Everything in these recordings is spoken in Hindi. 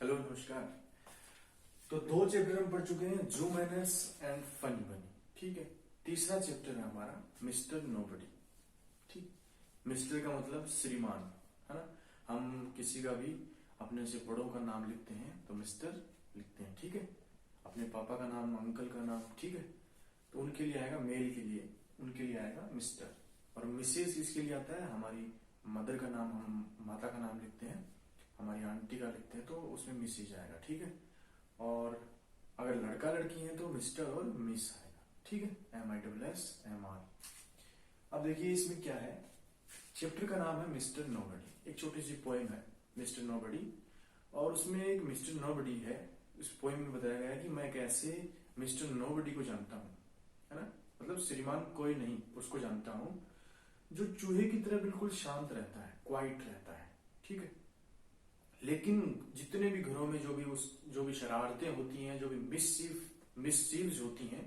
हेलो नमस्कार। तो दो चैप्टर हम पढ़ चुके हैं, जो मैनर्स एंड फनी बनी। ठीक है, तीसरा चैप्टर है हमारा मिस्टर नोबडी। ठीक, मिस्टर का मतलब श्रीमान, है ना। हम किसी का भी अपने से बड़ों का नाम लिखते हैं तो मिस्टर लिखते हैं। ठीक है, अपने पापा का नाम, अंकल का नाम, ठीक है, तो उनके लिए आएगा, मेल के लिए उनके लिए आएगा मिस्टर। और मिसेस इसके लिए आता है, हमारी मदर का नाम, हम माता का नाम लिखते हैं, हमारी आंटी का लिखते हैं तो उसमें मिसेज आएगा। ठीक है, और अगर लड़का लड़की है तो मिस्टर और मिस आएगा। ठीक है, MISSMR। अब देखिए इसमें क्या है, चैप्टर का नाम है मिस्टर नोबडी। एक छोटी सी पोएम है मिस्टर नोबडी, और उसमें एक मिस्टर नोबडी है। इस पोएम में बताया गया है कि मैं कैसे मिस्टर नोबडी को जानता हूँ, है ना। मतलब श्रीमान कोई नहीं, उसको जानता हूँ जो चूहे की तरह बिल्कुल शांत रहता है, क्वाइट रहता है। ठीक है, लेकिन जितने भी घरों में जो भी शरारतें होती हैं, जो भी मिसचीव्स होती हैं,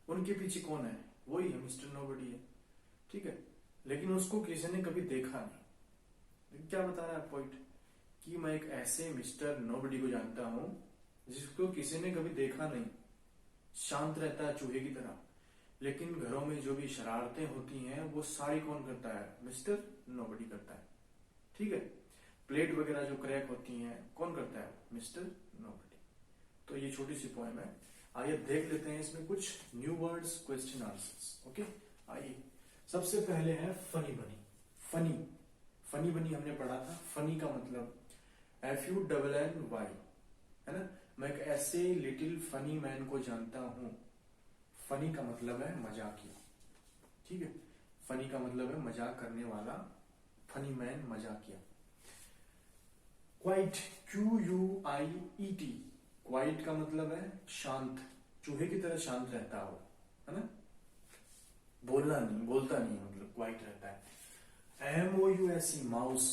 उनके पीछे कौन है? वही है, मिस्टर नोबडी है। ठीक है, लेकिन उसको किसी ने कभी देखा नहीं। क्या बता रहा है पॉइंट, कि मैं एक ऐसे मिस्टर नोबडी को जानता हूं जिसको किसी ने कभी देखा नहीं, शांत रहता है चूहे की तरह, लेकिन घरों में जो भी शरारतें होती हैं वो सारी कौन करता है? मिस्टर नोबडी करता है। ठीक है, प्लेट वगैरह जो क्रैक होती हैं कौन करता है? Mister nobody. तो ये छोटी सी पोएम है, आइए देख लेते हैं इसमें कुछ new words, question answers. Okay, आइए सबसे पहले है फनी बनी। फनी बनी हमने पढ़ा था। फनी का मतलब FUNNY, है ना। मैं एक ऐसे लिटिल फनी मैन को जानता हूं। फनी का मतलब है मजाकिया। ठीक है, फनी का मतलब है मजाक करने वाला, फनी मैन मजाकिया। क्वाइट, QUIET, क्वाइट का मतलब है शांत, चूहे की तरह शांत रहता हो, है ना, बोलता नहीं, मतलब क्वाइट रहता है। MOUSE, माउस,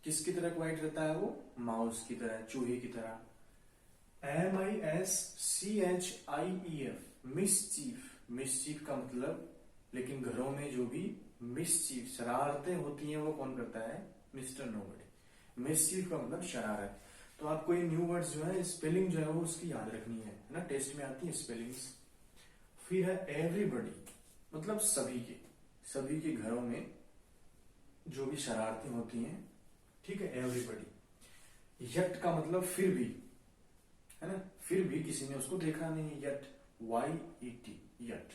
किसकी तरह क्वाइट रहता है वो? माउस की तरह, चूहे की तरह। MISCHIEF, मिसचीफ का मतलब, लेकिन घरों में जो भी मिसचीफ शरारतें होती हैं वो कौन करता है? Mister nobody. मिसचीफ का मतलब शरारत। तो आपको ये न्यू वर्ड्स जो है, स्पेलिंग जो है वो उसकी याद रखनी है ना, टेस्ट में आती है स्पेलिंग्स। फिर है एवरीबडी, मतलब सभी के घरों में जो भी शरारतें होती हैं। ठीक है, एवरीबडी। यट का मतलब फिर भी, है ना, फिर भी किसी ने उसको देखा नहीं, यट, YET, यट।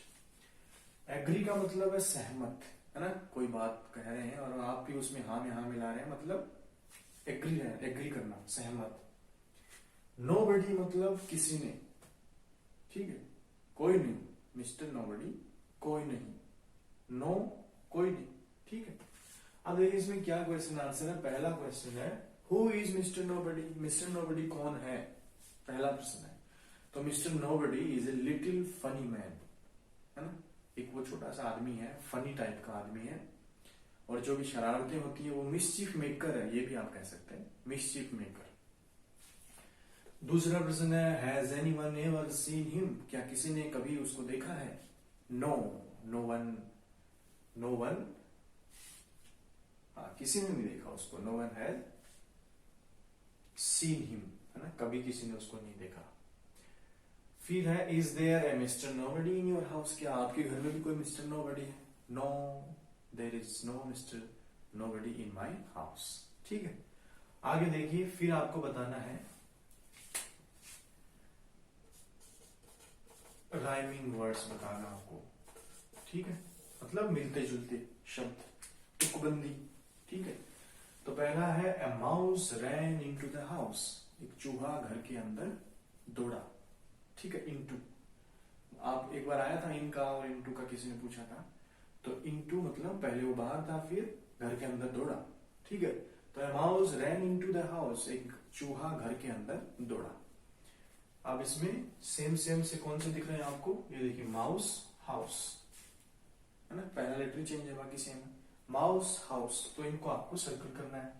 एग्री का मतलब है सहमत, है ना, कोई बात कह रहे हैं और आप भी उसमें हाँ में हाँ मिला रहे हैं, मतलब एग्री करना, सहमत। नोबडी मतलब किसी ने, ठीक है, कोई नहीं, मिस्टर नोबडी कोई नहीं, नो कोई नहीं। ठीक है, अब देखिए इसमें क्या क्वेश्चन आंसर है। पहला क्वेश्चन है who is mister nobody, mister nobody कौन है, पहला प्रश्न है। तो mister nobody is a little funny man, है ना, एक वो छोटा सा आदमी है, फनी टाइप का आदमी है, और जो भी शरारतें होती है वो मिसचीफ मेकर है, ये भी आप कह सकते हैं, मिसचीफ मेकर। दूसरा प्रश्न है has anyone ever seen him, क्या किसी ने कभी उसको देखा है? नो वन, किसी ने नहीं देखा उसको। No one has seen him, है ना, कभी किसी ने उसको नहीं देखा। फिर है is there a mister nobody in your house, क्या आपके घर में भी कोई मिस्टर नोबडी है? No, there is no mister nobody in my house. ठीक है, आगे देखिए, फिर आपको बताना है राइमिंग वर्ड्स, बताना आपको। ठीक है, मतलब मिलते जुलते शब्द, तुकबंदी। ठीक है, तो पहला है ए mouse ran into the house, एक चूहा घर के अंदर दौड़ा। ठीक है, इनटू, आप एक बार आया था इनका और इनटू का, किसी ने पूछा था, तो इनटू मतलब पहले वो बाहर था, फिर घर के अंदर दौड़ा। ठीक है, तो ए mouse ran into the house, एक चूहा घर के अंदर दौड़ा। अब इसमें सेम से कौन से दिख रहे हैं आपको? ये देखिए, माउस हाउस, है ना, पहला लेटर चेंज है, बाकी सेम है, माउस हाउस, तो इनको आपको सर्कल करना है।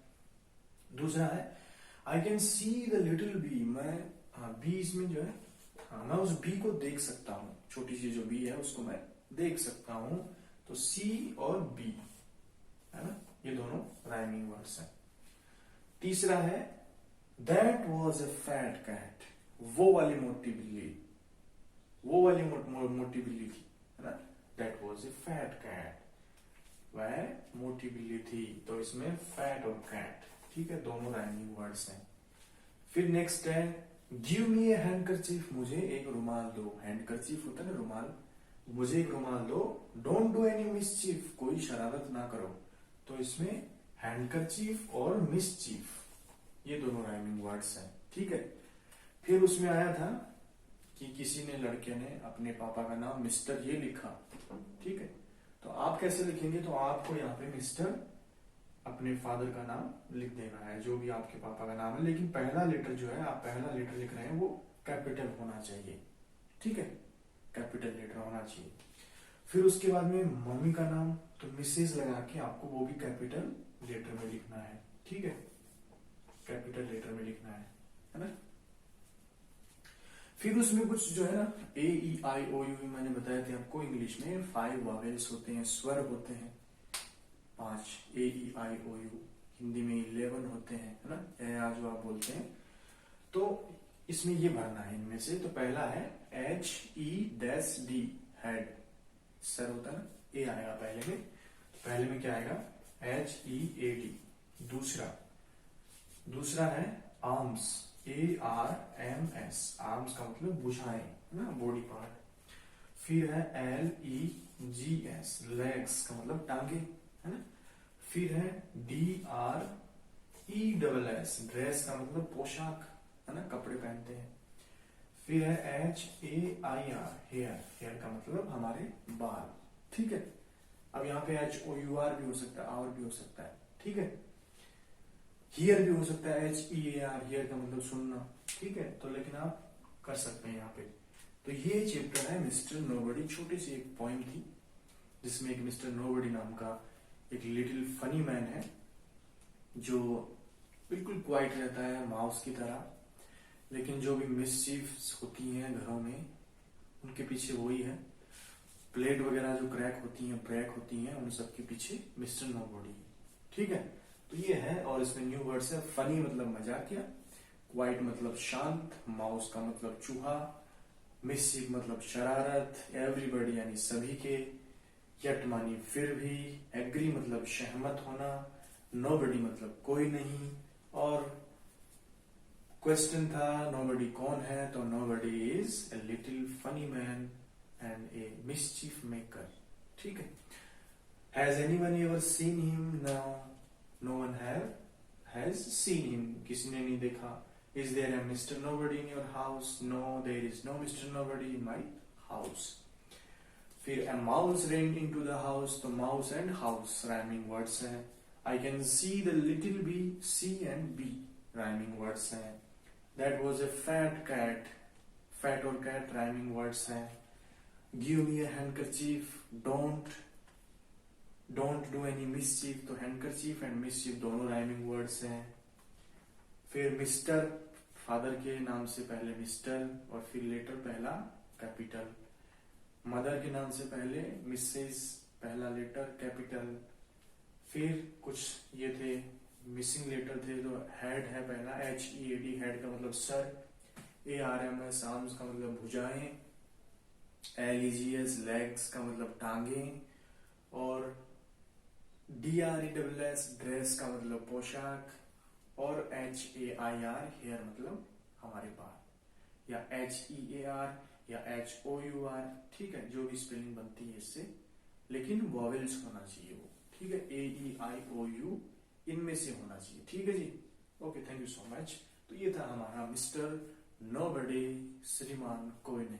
दूसरा है I can see the little bee, मैं बी इसमें जो है, मैं उस बी को देख सकता हूं, छोटी सी जो बी है उसको मैं देख सकता हूं। तो सी और बी, है ना, ये दोनों राइमिंग वर्ड्स हैं। तीसरा है that was a fat cat, वो वाली मोटी बिल्ली, वो वाली मोटी बिल्ली थी, है ना। That was a fat cat, वह मोटी बिल्ली थी। तो इसमें फैट और कैट, ठीक है, दोनों राइमिंग वर्ड्स हैं। फिर नेक्स्ट है गिव मी ए हैंडकरचीफ, मुझे एक रुमाल दो। हैंडकरचीफ होता है ना रुमाल, मुझे एक रुमाल दो। डोंट डू एनी मिसचीफ, कोई शरारत ना करो। तो इसमें हैंडकरचीफ और मिसचीफ ये दोनों राइमिंग वर्ड्स हैं, ठीक है। फिर उसमें आया था कि किसी ने, लड़के ने अपने पापा का नाम मिस्टर ये लिखा, ठीक है। तो आप कैसे लिखेंगे, तो आपको यहाँ पे मिस्टर अपने फादर का नाम लिख देना है, जो भी आपके पापा का नाम है, लेकिन पहला लेटर जो है, आप पहला लेटर लिख रहे हैं वो कैपिटल होना चाहिए, ठीक है, कैपिटल लेटर होना चाहिए। फिर उसके बाद में मम्मी का नाम, तो मिसेज लगा के आपको वो भी कैपिटल लेटर में लिखना है, ठीक है, कैपिटल लेटर में लिखना है ना। फिर उसमें कुछ जो है ना ए ई आई ओ यू, मैंने बताया था आपको, इंग्लिश में 5 वॉवेल्स होते हैं, स्वर होते हैं 5, ए ई आई ओ यू। हिंदी में 11 होते हैं, है ना, ए जो आप बोलते हैं। तो इसमें ये भरना है इनमें से। तो पहला है HED, हेड, सर होता है ना, ए आएगा पहले में क्या आएगा, HEAD। दूसरा है आर्म्स, ARMS, आर्म्स का मतलब भुजाएं, है ना, बॉडी पार्ट। फिर है LEGS, लेग्स का मतलब टांगे, है ना। फिर है DRESS, ड्रेस का मतलब पोशाक, है ना, कपड़े पहनते हैं। फिर है HAIR, हेयर का मतलब हमारे बाल, ठीक है। अब यहाँ पे HOUR भी हो सकता है, और भी हो सकता है, ठीक है। हियर भी हो सकता है HEAR, हियर का मतलब सुनना, ठीक है। तो लेकिन आप कर सकते हैं यहाँ पे। तो ये चैप्टर है मिस्टर नोबडी। छोटी सी एक पॉइंट थी जिसमें एक मिस्टर नोबडी नाम का एक लिटिल फनी मैन है, जो बिल्कुल क्वाइट रहता है माउस की तरह, लेकिन जो भी मिसचीफ्स होती हैं घरों में उनके पीछे वही है। प्लेट वगैरह जो क्रैक होती हैं, ब्रेक होती हैं, उन सब के पीछे मिस्टर नोबडी, ठीक है। तो ये है, और इसमें न्यू वर्ड्स है। फनी मतलब मजाकिया, क्वाइट मतलब शांत, माउस का मतलब चूहा, मिसचीफ मतलब शरारत, एवरीबॉडी यानी सभी के, यट मानी फिर भी, एग्री मतलब सहमत होना, नोबडी मतलब कोई नहीं, और क्वेश्चन था नोबडी कौन है, तो nobody is a little funny man and a mischief maker, ठीक है। Has anyone ever seen him, no one has seen him, किसी ने नहीं देखा। Is there a mister nobody in your house, no there is no mister nobody in my house. फिर a mouse ran into the house, तो mouse and house rhyming words हैं। I can see the little bee, see and B rhyming words हैं। That was a fat cat, fat और कैट राइमिंग वर्ड्स हैं। Give me a handkerchief, don't do any mischief, तो हैंडकरचीफ एंड मिसचीफ दोनों राइमिंग वर्ड्स हैं। फिर मिस्टर, फादर के नाम से पहले मिस्टर और फिर लेटर पहला कैपिटल। मदर के नाम से पहले मिसेस, पहला लेटर कैपिटल। फिर कुछ ये थे मिसिंग लेटर थे, तो हेड है पहला, HEAD, हेड का मतलब सर, ARMS, आर्म्स का मतलब भुजाएं, LEGS, लेग्स का मतलब टांगे, और DRESS, ड्रेस का मतलब पोशाक, और HAIR, हेयर मतलब हमारे बाल, या HEAR या HOUR, ठीक है, जो भी स्पेलिंग बनती है इससे, लेकिन वॉवेल्स होना चाहिए वो, ठीक है, AEIOU इनमें से होना चाहिए, ठीक है जी। Okay, thank you so much. तो ये था हमारा मिस्टर नोबडी, श्रीमान कोई नहीं।